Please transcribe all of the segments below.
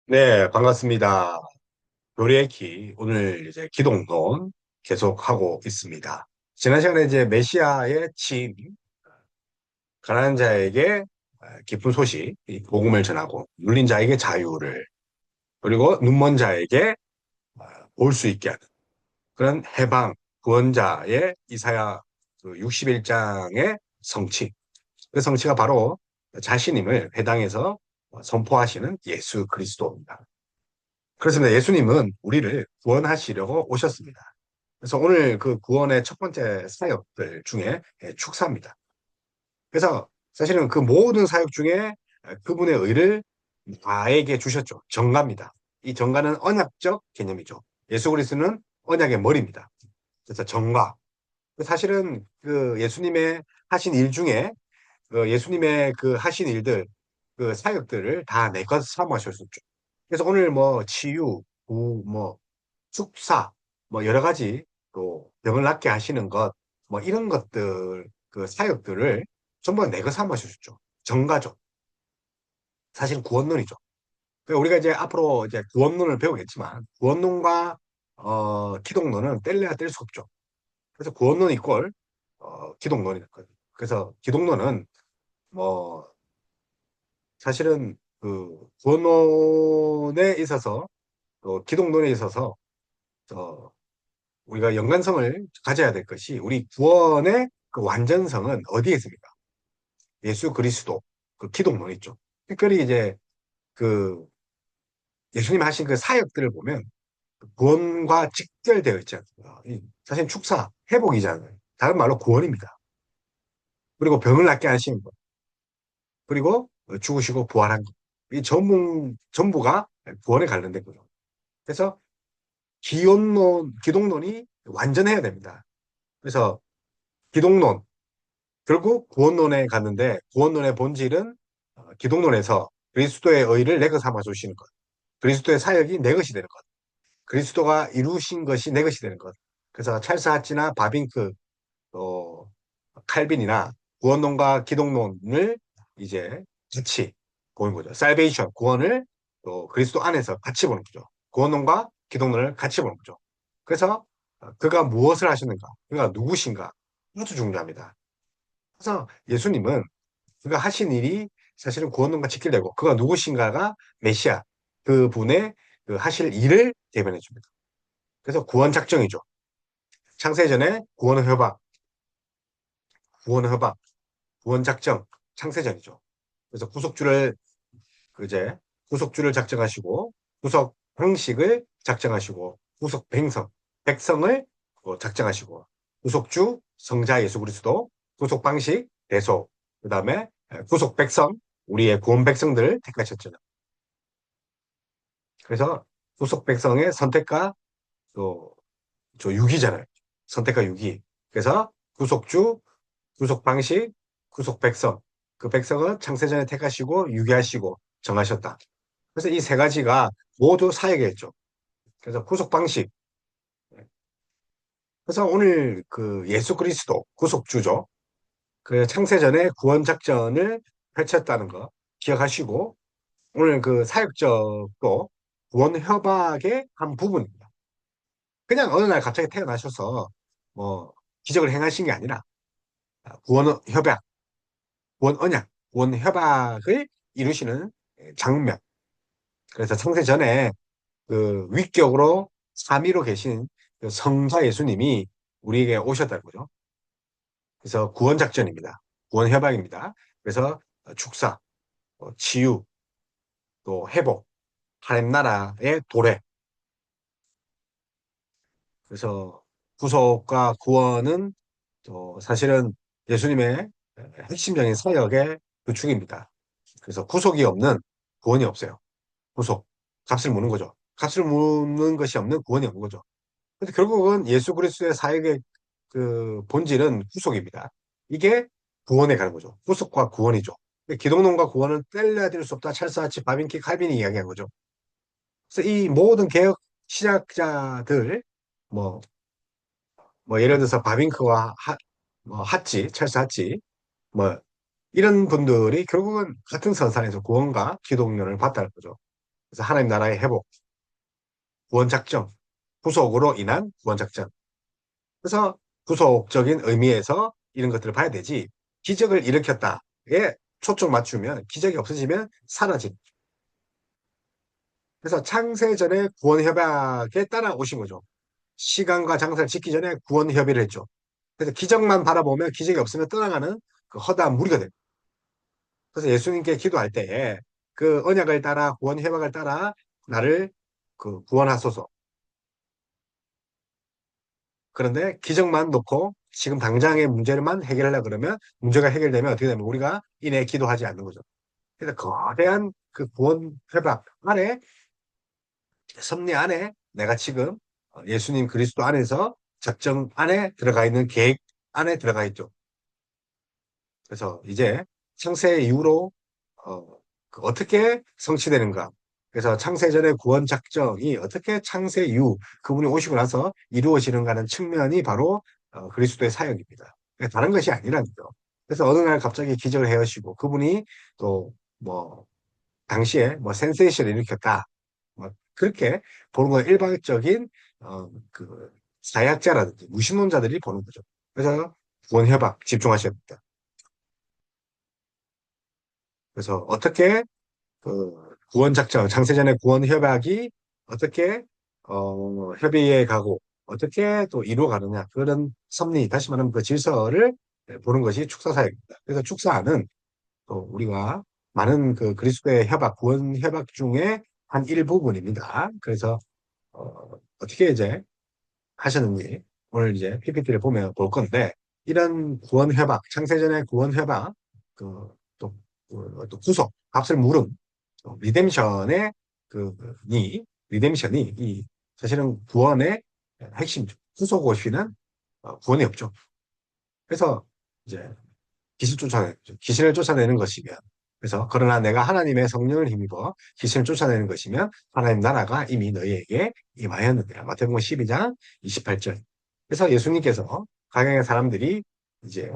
네, 반갑습니다. 요리의 키, 오늘 이제 기독론 계속하고 있습니다. 지난 시간에 이제 메시아의 침, 가난한 자에게 기쁜 소식, 이 복음을 전하고, 눌린 자에게 자유를, 그리고 눈먼 자에게 볼 수 있게 하는 그런 해방, 구원자의 이사야 61장의 성취. 그 성취가 바로 자신임을 회당에서 선포하시는 예수 그리스도입니다. 그렇습니다. 예수님은 우리를 구원하시려고 오셨습니다. 그래서 오늘 그 구원의 첫 번째 사역들 중에 축사입니다. 그래서 사실은 그 모든 사역 중에 그분의 의를 나에게 주셨죠. 정가입니다. 이 정가는 언약적 개념이죠. 예수 그리스도는 언약의 머리입니다. 그래서 정가. 사실은 그 예수님의 하신 일 중에 그 예수님의 그 하신 일들, 그 사역들을 다 내 것 삼으셨죠. 그래서 오늘 뭐 치유, 뭐 축사, 뭐 여러 가지 또 병을 낫게 하시는 것, 뭐 이런 것들, 그 사역들을 전부 내가 삼으셨죠. 정가죠. 사실 구원론이죠. 그러니까 우리가 이제 앞으로 이제 구원론을 배우겠지만, 구원론과 기독론은 뗄래야 뗄 수 없죠. 그래서 구원론 이꼴 기독론이거든요. 그래서 기독론은 뭐 사실은 그 구원론에 있어서 또 기독론에 있어서 우리가 연관성을 가져야 될 것이 우리 구원의 그 완전성은 어디에 있습니까? 예수 그리스도 그 기독론 있죠. 특별히 이제 그 예수님 하신 그 사역들을 보면 그 구원과 직결되어 있지 않습니까? 사실 축사, 회복이잖아요. 다른 말로 구원입니다. 그리고 병을 낫게 하시는 것, 그리고 죽으시고 부활한 것. 이 전부가 구원에 관련된 거죠. 그래서 기독론이 완전해야 됩니다. 그래서 기독론, 결국 구원론에 갔는데 구원론의 본질은 기독론에서 그리스도의 의를 내 것 삼아 주시는 것. 그리스도의 사역이 내 것이 되는 것. 그리스도가 이루신 것이 내 것이 되는 것. 그래서 찰스 하치나 바빙크, 또 칼빈이나 구원론과 기독론을 이제 같이 보는 거죠. 살베이션, 구원을 또 그리스도 안에서 같이 보는 거죠. 구원론과 기독론을 같이 보는 거죠. 그래서 그가 무엇을 하셨는가? 그가 누구신가? 아주 중요합니다. 그래서 예수님은 그가 하신 일이 사실은 구원론과 직결되고 그가 누구신가가 메시아 그분의 그 하실 일을 대변해 줍니다. 그래서 구원 작정이죠. 창세전에 구원 협약, 구원 작정, 창세전이죠. 그래서 구속주를 작정하시고 구속 형식을 작정하시고 구속 백성을 작정하시고 구속주 성자 예수 그리스도 구속 방식 대속 그다음에 구속 백성 우리의 구원 백성들을 택하셨죠. 그래서 구속 백성의 선택과 또 저 유기잖아요. 선택과 유기. 그래서 구속주, 구속 방식, 구속 백성. 그 백성은 창세전에 택하시고 유기하시고 정하셨다. 그래서 이 세 가지가 모두 사역에 있죠. 그래서 구속 방식. 그래서 오늘 그 예수 그리스도 구속주죠. 그 창세전에 구원 작전을 펼쳤다는 거 기억하시고 오늘 그 사역적도 구원 협약의 한 부분입니다. 그냥 어느 날 갑자기 태어나셔서 뭐 기적을 행하신 게 아니라 구원 협약, 구원 언약, 구원 협약을 이루시는 장면. 그래서 창세전에 그 위격으로 삼위로 계신 그 성자 예수님이 우리에게 오셨다는 거죠. 그래서 구원 작전입니다. 구원 협약입니다. 그래서 축사, 치유, 또 회복, 하나님 나라의 도래. 그래서 구속과 구원은 사실은 예수님의 핵심적인 사역의 구축입니다. 그래서 구속이 없는 구원이 없어요. 구속, 값을 묻는 거죠. 값을 묻는 것이 없는 구원이 없는 거죠. 근데 결국은 예수 그리스도의 사역의 그 본질은 구속입니다. 이게 구원에 가는 거죠. 구속과 구원이죠. 기독론과 구원은 뗄래야 뗄 수 없다. 찰스 하치, 바빈키, 칼빈이 이야기한 거죠. 그래서 이 모든 개혁 시작자들, 뭐, 뭐 예를 들어서 바빈크와 뭐 하치, 찰스 하치, 뭐 이런 분들이 결국은 같은 선상에서 구원과 기독론을 봤다는 거죠. 그래서 하나님 나라의 회복, 구원작정, 구속으로 인한 구원작정. 그래서 구속적인 의미에서 이런 것들을 봐야 되지. 기적을 일으켰다에 초점 맞추면 기적이 없어지면 사라진. 그래서 창세전에 구원협약에 따라오신 거죠. 시간과 장사를 짓기 전에 구원협의를 했죠. 그래서 기적만 바라보면 기적이 없으면 떠나가는 그 허다한 무리가 됩니다. 그래서 예수님께 기도할 때에 그 언약을 따라 구원협약을 따라 나를 그 구원하소서. 그런데 기적만 놓고 지금 당장의 문제만 해결하려 그러면 문제가 해결되면 어떻게 되면 우리가 이내 기도하지 않는 거죠. 그래서 거대한 그 구원 회복 안에 섭리 안에 내가 지금 예수님 그리스도 안에서 작정 안에 들어가 있는 계획 안에 들어가 있죠. 그래서 이제 창세 이후로 어, 그 어떻게 성취되는가? 그래서 창세전의 구원 작정이 어떻게 창세 이후 그분이 오시고 나서 이루어지는가는 측면이 바로 그리스도의 사역입니다. 그러니까 다른 것이 아니라는 거죠. 그래서 어느 날 갑자기 기적을 해하시고 그분이 또 뭐 당시에 뭐 센세이션을 일으켰다. 뭐 그렇게 보는 건 일반적인 그 사약자라든지 무신론자들이 보는 거죠. 그래서 구원 협약 집중하셔야 됩니다. 그래서 어떻게 그 구원 작전, 창세전의 구원 협약이 어떻게 협의해 가고 어떻게 또 이루어가느냐 그런 섭리, 다시 말하면 그 질서를 보는 것이 축사 사역입니다. 그래서 축사는 또 우리가 많은 그 그리스도의 협약, 구원 협약 중에 한 일부분입니다. 그래서 어떻게 이제 하셨는지 오늘 이제 PPT를 보면 볼 건데 이런 구원 협약, 창세전의 구원 협약, 또, 또 구속, 값을 물은 리뎀션의 리뎀션이 이 사실은 구원의 핵심이죠. 구속 없이는 구원이 없죠. 그래서 이제 귀신을 쫓아내는 것이면 그래서 그러나 내가 하나님의 성령을 힘입어 귀신을 쫓아내는 것이면 하나님 나라가 이미 너희에게 임하였느니라. 마태복음 12장 28절. 그래서 예수님께서 각양의 사람들이 이제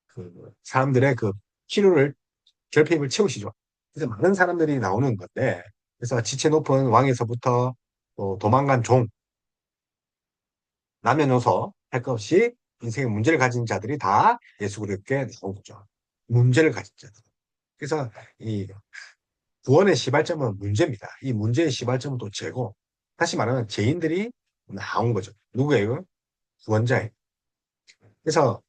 그 사람들의 그 필요를 결핍을 채우시죠. 그래서 많은 사람들이 나오는 건데 그래서 지체 높은 왕에서부터 또 도망간 종, 남녀노소 할 것 없이 인생의 문제를 가진 자들이 다 예수 그리스도께 나온 거죠. 문제를 가진 자들. 그래서 이 구원의 시발점은 문제입니다. 이 문제의 시발점은 또 죄고, 다시 말하면 죄인들이 나온 거죠. 누구예요? 구원자예요. 그래서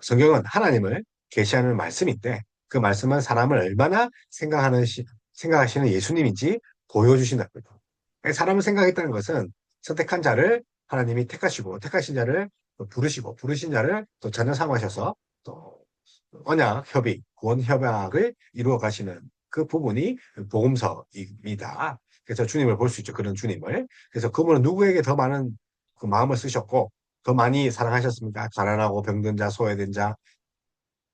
성경은 하나님을 계시하는 말씀인데 그 말씀은 사람을 얼마나 생각하시는 예수님인지 보여주신다는 거죠. 사람을 생각했다는 것은 선택한 자를 하나님이 택하시고 택하신 자를 또 부르시고 부르신 자를 또 자녀 삼으셔서 또 언약 협의, 구원 협약을 이루어 가시는 그 부분이 복음서입니다. 그래서 주님을 볼 수 있죠. 그런 주님을. 그래서 그분은 누구에게 더 많은 그 마음을 쓰셨고 더 많이 사랑하셨습니까? 가난하고 병든 자, 소외된 자,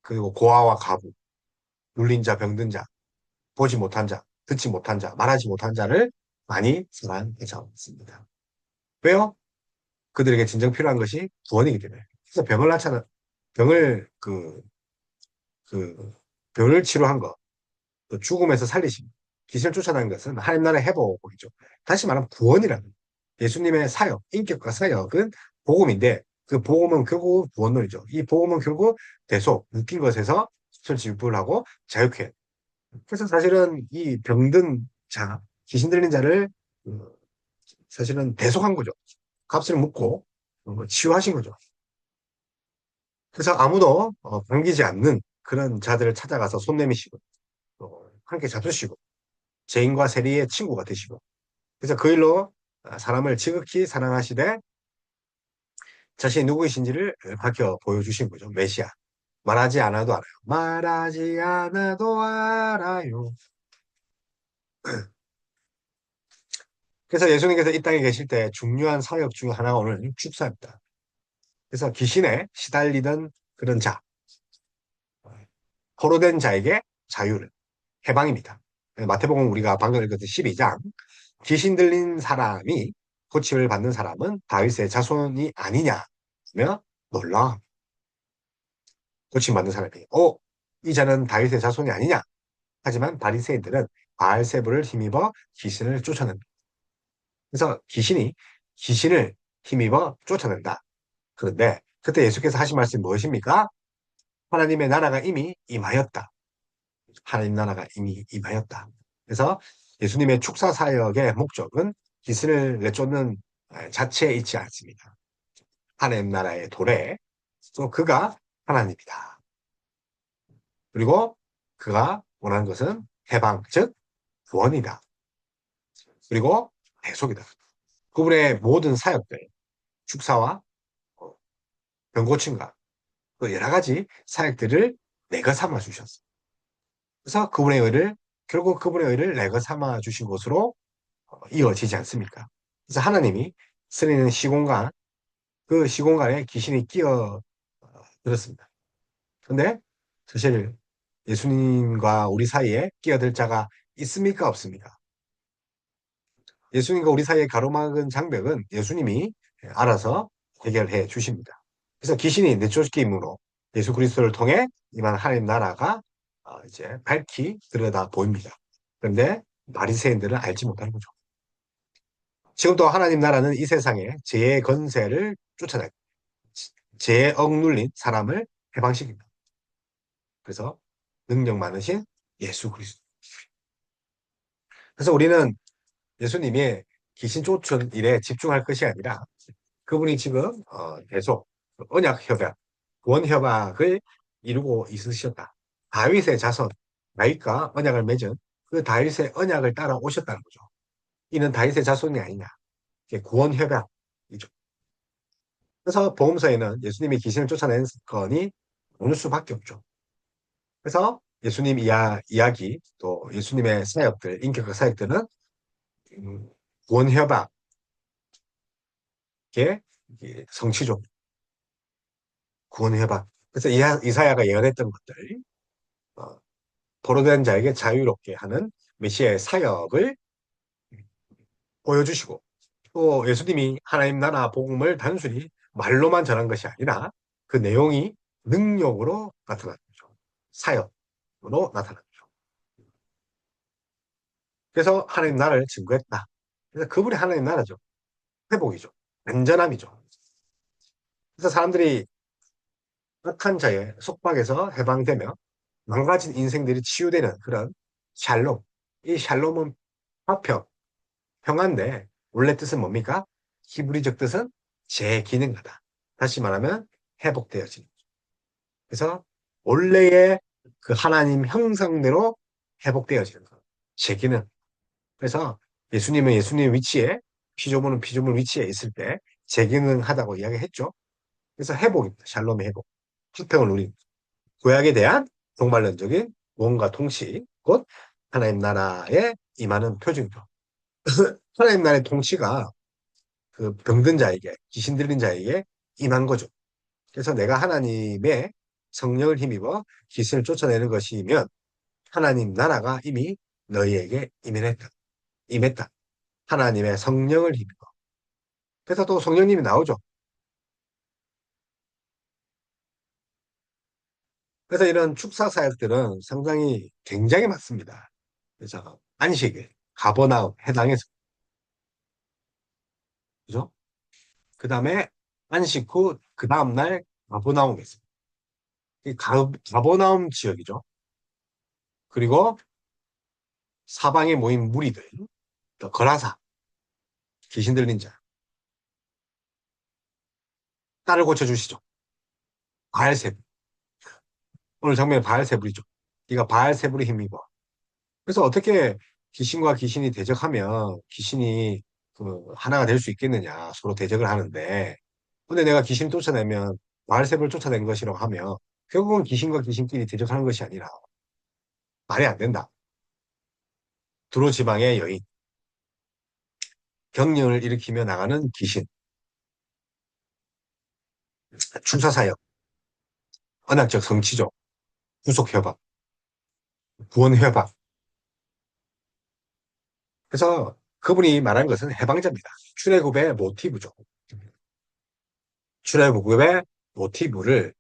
그리고 고아와 가부, 눌린 자, 병든 자, 보지 못한 자, 듣지 못한 자, 말하지 못한 자를 많이 사랑하셨습니다. 왜요? 그들에게 진정 필요한 것이 구원이기 때문에. 그래서 병을 그, 병을 치료한 것, 또 죽음에서 살리심, 귀신을 쫓아내는 것은 하나님 나라의 회복이죠. 다시 말하면 구원이라는 예수님의 사역, 인격과 사역은 복음인데 그 복음은 결국 구원론이죠. 이 복음은 결국 대속, 묶인 것에서 수천지불을 하고 자유케. 그래서 사실은 이 병든 자, 귀신 들린 자를 사실은 대속한 거죠. 값을 묻고 치유하신 거죠. 그래서 아무도 반기지 않는 그런 자들을 찾아가서 손 내미시고 또 함께 잡수시고 죄인과 세리의 친구가 되시고 그래서 그 일로 사람을 지극히 사랑하시되 자신이 누구이신지를 밝혀 보여주신 거죠. 메시아. 말하지 않아도 알아요. 말하지 않아도 알아요. 그래서 예수님께서 이 땅에 계실 때 중요한 사역 중 하나가 오늘 축사입니다. 그래서 귀신에 시달리던 그런 자, 포로된 자에게 자유를, 해방입니다. 마태복음 우리가 방금 읽었던 12장, 귀신 들린 사람이 고침을 받는 사람은 다윗의 자손이 아니냐 며 놀라. 고침받는 사람이 이 자는 다윗의 자손이 아니냐. 하지만 바리새인들은 바알세불을 힘입어 귀신을 쫓아낸다. 그래서 귀신을 힘입어 쫓아낸다. 그런데 그때 예수께서 하신 말씀이 무엇입니까? 하나님의 나라가 이미 임하였다. 하나님 나라가 이미 임하였다. 그래서 예수님의 축사 사역의 목적은 귀신을 내쫓는 자체에 있지 않습니다. 하나님 나라의 도래, 또 그가 하나님이다. 그리고 그가 원하는 것은 해방, 즉 구원이다. 그리고 대속이다. 그분의 모든 사역들, 축사와 병고침과 그 여러 가지 사역들을 내가 삼아 주셨어. 그래서 결국 그분의 의를 내가 삼아 주신 것으로 이어지지 않습니까? 그래서 하나님이 쓰리는 시공간, 그 시공간에 귀신이 끼어 들었습니다. 근데 사실 예수님과 우리 사이에 끼어들 자가 있습니까? 없습니까? 예수님과 우리 사이의 가로막은 장벽은 예수님이 알아서 해결해 주십니다. 그래서 귀신이 내쫓김으로 예수 그리스도를 통해 임한 하나님 나라가 이제 밝히 들여다 보입니다. 그런데 바리새인들은 알지 못하는 거죠. 지금도 하나님 나라는 이 세상에 죄의 건세를 쫓아내고 죄에 억눌린 사람을 해방시킵니다. 그래서 능력 많으신 예수 그리스도. 그래서 우리는 예수님이 귀신 쫓은 일에 집중할 것이 아니라 그분이 지금 계속 언약 협약, 구원 협약을 이루고 있으셨다. 다윗의 자손, 다윗과 언약을 맺은 그 다윗의 언약을 따라 오셨다는 거죠. 이는 다윗의 자손이 아니냐. 이게 구원 협약이죠. 그래서 복음서에는 예수님이 귀신을 쫓아낸 건이 오늘 수밖에 없죠. 그래서 예수님 이야기 또 예수님의 사역들, 인격적 사역들은 음, 구원 협약의 성취죠. 구원 협약. 그래서 이사야가 예언했던 것들, 어, 포로된 자에게 자유롭게 하는 메시아의 사역을 보여주시고 또 예수님이 하나님 나라 복음을 단순히 말로만 전한 것이 아니라 그 내용이 능력으로 나타난 거죠. 사역으로 나타난 거죠. 그래서 하나님 나라를 증거했다. 그래서 그분이 하나님 나라죠. 회복이죠. 안전함이죠. 그래서 사람들이 악한 자의 속박에서 해방되며 망가진 인생들이 치유되는 그런 샬롬. 이 샬롬은 화평, 평안데 원래 뜻은 뭡니까? 히브리적 뜻은 재기능하다. 다시 말하면 회복되어지는. 그래서 원래의 그 하나님 형상대로 회복되어지는 것. 재기능. 그래서 예수님은 예수님 위치에 피조물은 피조물 위치에 있을 때 재기능하다고 이야기했죠. 그래서 회복입니다. 샬롬의 회복. 화평을 누린 구약에 대한 종말론적인 무언가 통치, 곧 하나님 나라에 임하는 표징이죠. 하나님 나라의 통치가 그 병든 자에게, 귀신 들린 자에게 임한 거죠. 그래서 내가 하나님의 성령을 힘입어 귀신을 쫓아내는 것이면 하나님 나라가 이미 너희에게 임했다. 임했다. 하나님의 성령을 힘입어. 그래서 또 성령님이 나오죠. 그래서 이런 축사 사역들은 상당히 굉장히 많습니다. 그래서 안식일, 가버나움 해당해서 그죠? 그 다음에 안식 후 그 다음날 가버나움이 있습니다. 이 가버나움 지역이죠. 그리고 사방에 모인 무리들, 또 거라사, 귀신 들린 자, 딸을 고쳐주시죠. 바알세불. 오늘 장면에 바알세불이죠. 네가 바알세불의 힘입어. 그래서 어떻게 귀신과 귀신이 대적하면 귀신이 그 하나가 될 수 있겠느냐. 서로 대적을 하는데. 근데 내가 귀신 쫓아내면 바알세불을 쫓아낸 것이라고 하면 결국은 귀신과 귀신끼리 대적하는 것이 아니라 말이 안 된다. 두로 지방의 여인, 경륜을 일으키며 나가는 귀신, 충사사역, 언약적 성취죠. 구속협약, 구원협약. 그래서 그분이 말한 것은 해방자입니다. 출애굽의 모티브죠. 출애굽의 모티브를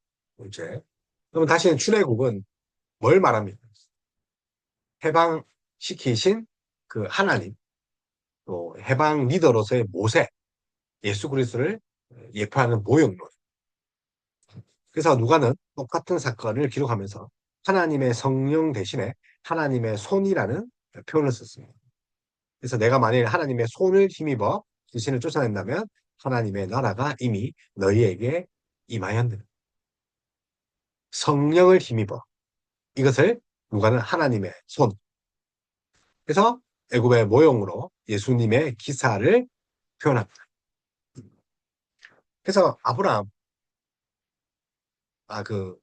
이제 그러면 다시는 출애굽은 뭘 말합니까? 해방 시키신 그 하나님, 또 해방 리더로서의 모세, 예수 그리스도를 예표하는 모형론. 그래서 누가는 똑같은 사건을 기록하면서 하나님의 성령 대신에 하나님의 손이라는 표현을 썼습니다. 그래서 내가 만일 하나님의 손을 힘입어 귀신을 쫓아낸다면 하나님의 나라가 이미 너희에게 임하였느니라. 성령을 힘입어. 이것을 누가는 하나님의 손. 그래서 애굽의 모형으로 예수님의 기사를 표현합니다. 그래서 아브라함, 그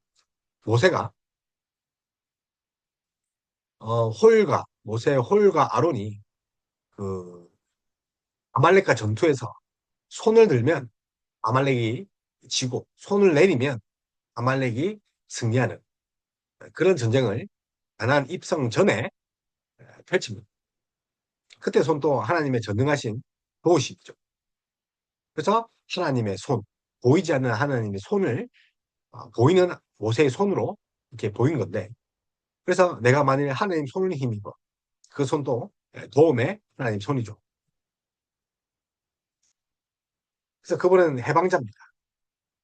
모세가 모세의 홀과 아론이 그 아말렉과 전투에서 손을 들면 아말렉이 지고 손을 내리면 아말렉이 승리하는 그런 전쟁을 가나안 입성 전에 펼칩니다. 그때 손도 하나님의 전능하신 도우시죠. 그래서 하나님의 손, 보이지 않는 하나님의 손을 보이는 모세의 손으로 이렇게 보인 건데, 그래서 내가 만일 하나님 손을 힘입어 그 손도 도움의 하나님 손이죠. 그래서 그분은 해방자입니다.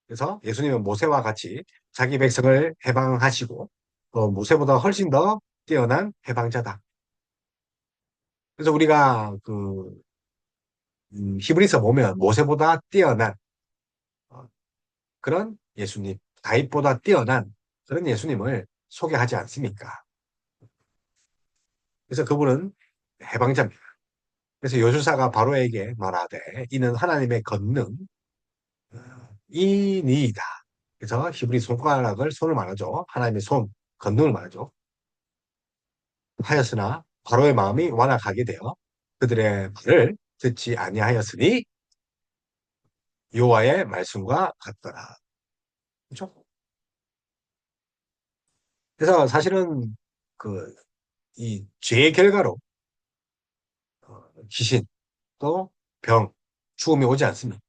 그래서 예수님은 모세와 같이 자기 백성을 해방하시고 또 모세보다 훨씬 더 뛰어난 해방자다. 그래서 우리가 히브리서 보면 모세보다 뛰어난 어, 그런 예수님, 다윗보다 뛰어난 그런 예수님을 소개하지 않습니까? 그래서 그분은 해방자입니다. 그래서 요술사가 바로에게 말하되 이는 하나님의 권능 이니이다. 그래서 히브리 손가락을 손을 말하죠. 하나님의 손, 권능을 말하죠. 하였으나 바로의 마음이 완악하게 되어 그들의 말을 듣지 아니하였으니 여호와의 말씀과 같더라. 그렇죠? 그래서 사실은 그 이 죄의 결과로 귀신 또 병, 죽음이 오지 않습니다.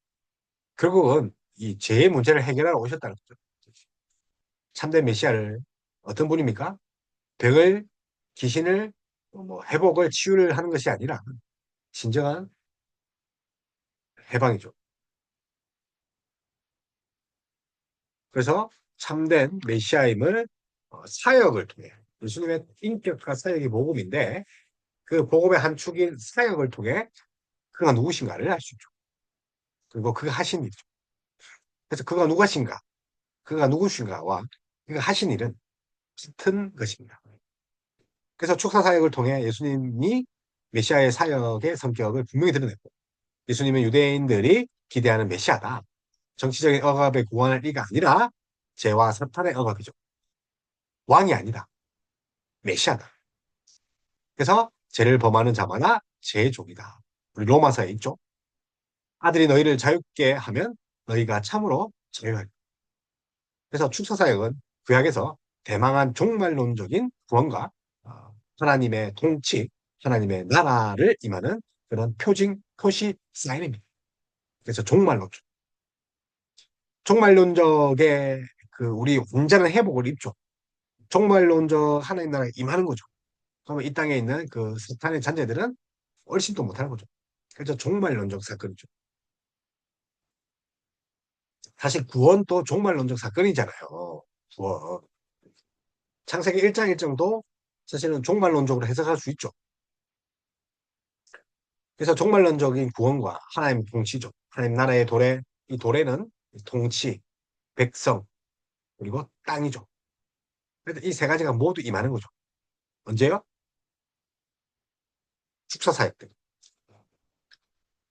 결국은 이 죄의 문제를 해결하러 오셨다는 거죠. 참된 메시아를 어떤 분입니까? 병을 귀신을 뭐 회복을 치유를 하는 것이 아니라 진정한 해방이죠. 그래서 참된 메시아임을 사역을 통해 예수님의 인격과 사역이 복음인데 그 복음의 한 축인 사역을 통해 그가 누구신가를 알 수 있죠. 그리고 그가 하신 일이죠. 그래서 그가 누구신가, 그가 누구신가와 그가 하신 일은 같은 것입니다. 그래서 축사 사역을 통해 예수님이 메시아의 사역의 성격을 분명히 드러냈고 예수님은 유대인들이 기대하는 메시아다. 정치적인 억압에 구원할 이가 아니라 죄와 사탄의 억압이죠. 왕이 아니다. 메시아다. 그래서 죄를 범하는 자마다 죄의 종이다. 우리 로마서에 있죠. 아들이 너희를 자유케 하면 너희가 참으로 자유할. 그래서 축사사역은 구약에서 대망한 종말론적인 구원과 하나님의 통치, 하나님의 나라를 임하는 그런 표시 사인입니다. 그래서 종말론적. 종말론적의 우리 완전한 회복을 입죠. 종말론적 하나님 나라에 임하는 거죠. 그러면 이 땅에 있는 그 사탄의 잔재들은 훨씬 더 못하는 거죠. 그래서 종말론적 사건이죠. 사실 구원도 종말론적 사건이잖아요. 구원. 창세기 1장 1장도 사실은 종말론적으로 해석할 수 있죠. 그래서 종말론적인 구원과 하나님 통치죠. 하나님 나라의 도래, 이 도래는 통치, 백성, 그리고 땅이죠. 그래서 이 세 가지가 모두 임하는 거죠. 언제요? 축사사역 때.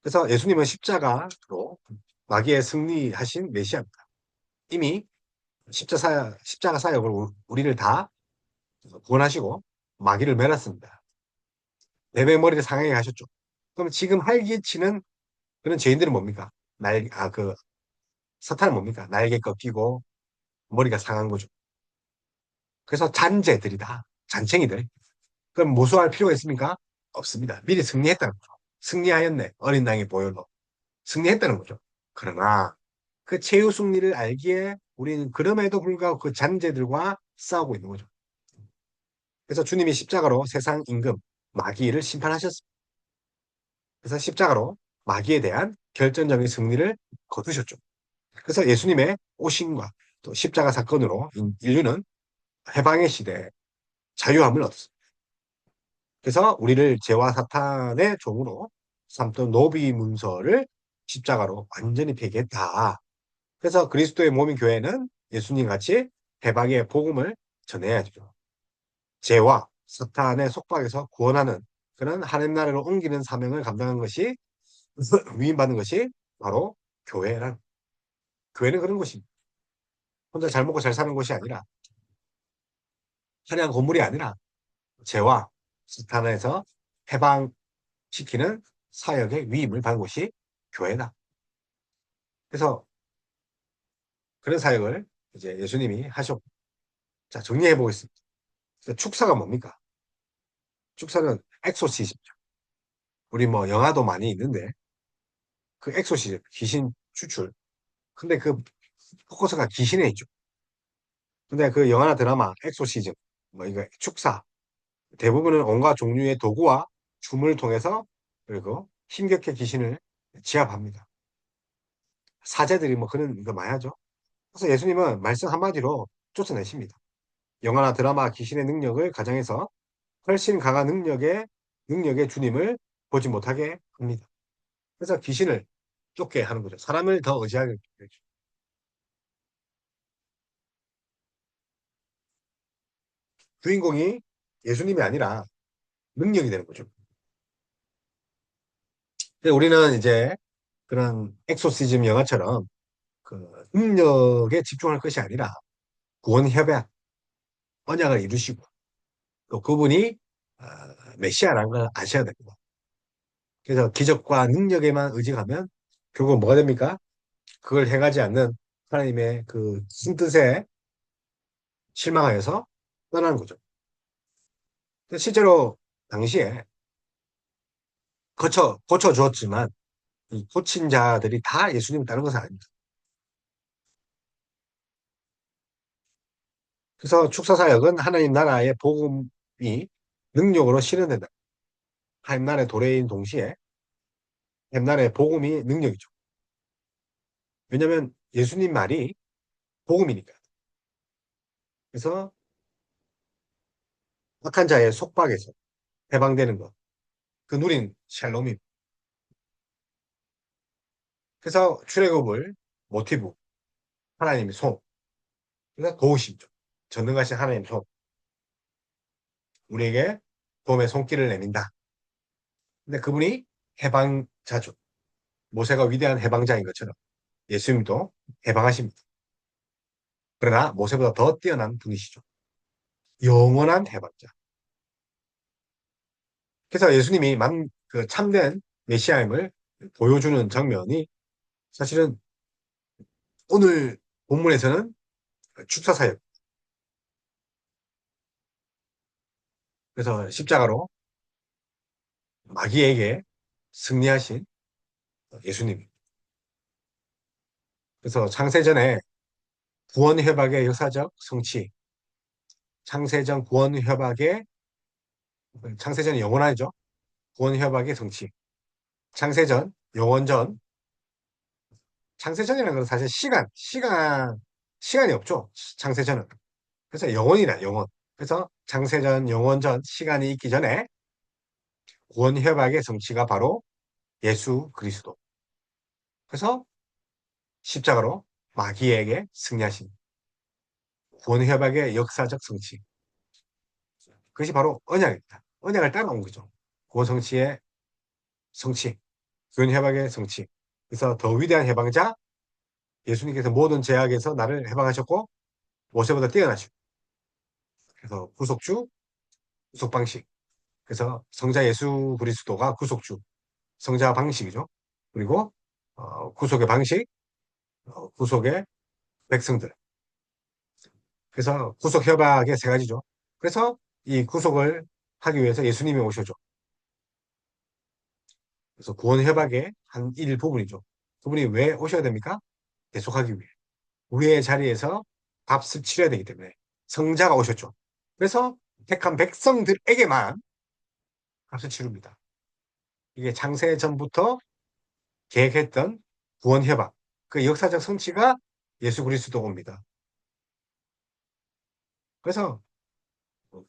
그래서 예수님은 십자가로 마귀의 승리하신 메시아입니다. 이미 십자가 사역을 우리를 다 구원하시고 마귀를 멸했습니다. 뱀의 머리를 상하게 하셨죠. 그럼 지금 활기치는 그런 죄인들은 뭡니까? 사탄은 뭡니까? 날개 꺾이고 머리가 상한 거죠. 그래서 잔재들이다. 잔챙이들. 그럼 무수할 필요가 있습니까? 없습니다. 미리 승리했다는 거죠. 승리하였네. 어린 양의 보혈로. 승리했다는 거죠. 그러나 그 최후 승리를 알기에 우리는 그럼에도 불구하고 그 잔재들과 싸우고 있는 거죠. 그래서 주님이 십자가로 세상 임금, 마귀를 심판하셨습니다. 그래서 십자가로 마귀에 대한 결정적인 승리를 거두셨죠. 그래서 예수님의 오심과 또 십자가 사건으로 인류는 해방의 시대에 자유함을 얻었습니다. 그래서 우리를 죄와 사탄의 종으로 삼던 노비 문서를 십자가로 완전히 폐기했다. 그래서 그리스도의 몸인 교회는 예수님 같이 해방의 복음을 전해야죠. 죄와 사탄의 속박에서 구원하는 그런 하나님 나라로 옮기는 사명을 감당한 것이 위임받는 것이 바로 교회란 교회는 그런 곳입니다. 혼자 잘 먹고 잘 사는 곳이 아니라 한양 건물이 아니라 죄와 사탄에서 해방시키는 사역의 위임을 받은 곳이 교회다. 그래서 그런 사역을 이제 예수님이 하셨고, 자, 정리해 보겠습니다. 축사가 뭡니까? 축사는 엑소시즘이죠. 우리 뭐 영화도 많이 있는데 그 엑소시즘, 귀신 추출. 근데 그 포커스가 귀신에 있죠. 근데 그 영화나 드라마 엑소시즘, 뭐 이거 축사 대부분은 온갖 종류의 도구와 춤을 통해서 그리고 힘겹게 귀신을 제압합니다. 사제들이 뭐 그런 거 많이 하죠. 그래서 예수님은 말씀 한마디로 쫓아내십니다. 영화나 드라마 귀신의 능력을 가장해서 훨씬 강한 능력의 주님을 보지 못하게 합니다. 그래서 귀신을 쫓게 하는 거죠. 사람을 더 의지하게 되죠. 주인공이 예수님이 아니라 능력이 되는 거죠. 근데 우리는 이제 그런 엑소시즘 영화처럼 그 능력에 집중할 것이 아니라 구원 협약, 언약을 이루시고 또 그분이 메시아라는 걸 아셔야 됩니다. 그래서 기적과 능력에만 의지하면 결국 뭐가 됩니까? 그걸 행하지 않는 하나님의 그 큰 뜻에 실망하여서 떠나는 거죠. 실제로 당시에 고쳐주었지만 이 고친 자들이 다 예수님을 따른 것은 아닙니다. 그래서 축사사역은 하나님 나라의 복음이 능력으로 실현된다. 하나님 나라의 도래인 동시에 하나님 나라의 복음이 능력이죠. 왜냐하면 예수님 말이 복음이니까. 그래서 악한 자의 속박에서 해방되는 것. 그 누린 샬롬입니다. 그래서 출애굽을 모티브 하나님의 손. 그래서 도우심죠. 전능하신 하나님 손. 우리에게 도움의 손길을 내민다. 근데 그분이 해방자죠. 모세가 위대한 해방자인 것처럼 예수님도 해방하십니다. 그러나 모세보다 더 뛰어난 분이시죠. 영원한 해방자. 그래서 예수님이 그 참된 메시아임을 보여주는 장면이 사실은 오늘 본문에서는 축사사역. 그래서 십자가로 마귀에게 승리하신 예수님. 그래서 창세전에 구원회복의 역사적 성취, 창세전 구원회복의 창세전이 영원하죠. 구원회복의 성취. 창세전, 영원전, 창세전이라는 건 사실 시간이 없죠. 창세전은. 그래서 영원이라, 영원. 그래서 창세전, 영원전, 시간이 있기 전에 구원회복의 성취가 바로 예수 그리스도. 그래서 십자가로 마귀에게 승리하신 구원회복의 역사적 성취. 그것이 바로 언약입니다. 언약을 따라온 거죠. 구원 성취의 성취, 구원회복의 성취. 그래서 더 위대한 해방자, 예수님께서 모든 죄악에서 나를 해방하셨고 모세보다 뛰어나시고 그래서 구속주, 구속 방식. 그래서 성자 예수 그리스도가 구속주, 성자 방식이죠. 그리고 구속의 방식, 구속의 백성들. 그래서 구속 협약의 세 가지죠. 그래서 이 구속을 하기 위해서 예수님이 오셔죠. 그래서 구원 협약의 한 일부분이죠. 그분이 왜 오셔야 됩니까? 계속하기 위해. 우리의 자리에서 값을 치러야 되기 때문에 성자가 오셨죠. 그래서 택한 백성들에게만 값을 치릅니다. 이게 창세 전부터 계획했던 구원협약, 그 역사적 성취가 예수 그리스도입니다. 그래서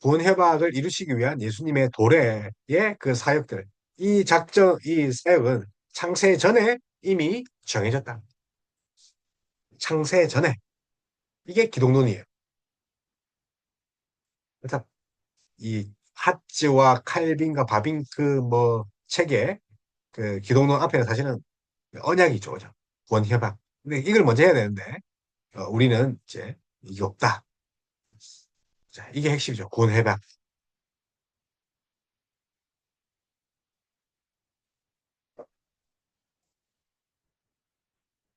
구원협약을 이루시기 위한 예수님의 도래의 그 사역들, 이 작전, 이 사역은 창세 전에 이미 정해졌다. 창세 전에. 이게 기독론이에요. 그래서 이 하츠와 칼빈과 바빙크 뭐 책에 그 기독론 앞에는 사실은 언약이죠. 구원협약. 근데 이걸 먼저 해야 되는데, 우리는 이제 이게 없다. 자, 이게 핵심이죠. 구원협약.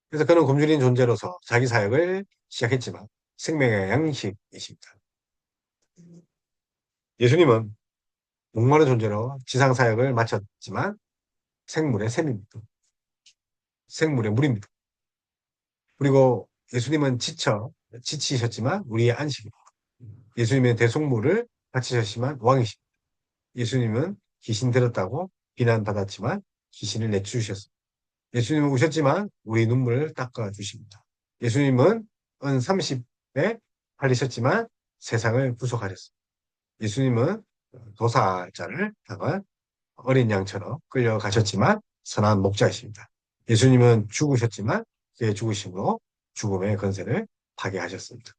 그래서 그는 굶주린 존재로서 자기 사역을 시작했지만 생명의 양식이십니다. 예수님은 목마른 존재로 지상 사역을 마쳤지만 생물의 샘입니다. 생물의 물입니다. 그리고 예수님은 지치셨지만 우리의 안식입니다. 예수님은 대속물을 바치셨지만 왕이십니다. 예수님은 귀신 들었다고 비난받았지만 귀신을 내쫓으셨습니다. 예수님은 우셨지만 우리 눈물을 닦아주십니다. 예수님은 은 30에 팔리셨지만 세상을 구속하셨습니다. 예수님은 도살자를 당한 어린 양처럼 끌려가셨지만 선한 목자이십니다. 예수님은 죽으셨지만 그의 죽으심으로 죽음의 권세를 파괴하셨습니다.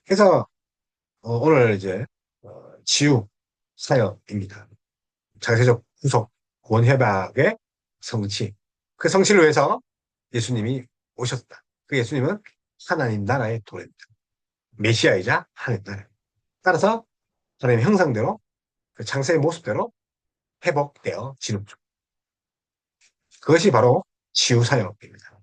그래서 오늘 이제 치유 사역입니다. 장세적 구속, 구원협약의 성취. 그 성취를 위해서 예수님이 오셨다. 그 예수님은 하나님 나라의 도래입니다. 메시아이자 하나님 나라. 따라서 하나님의 형상대로 그 창세의 모습대로 회복되어 지는 것. 그것이 바로 치유 사역입니다.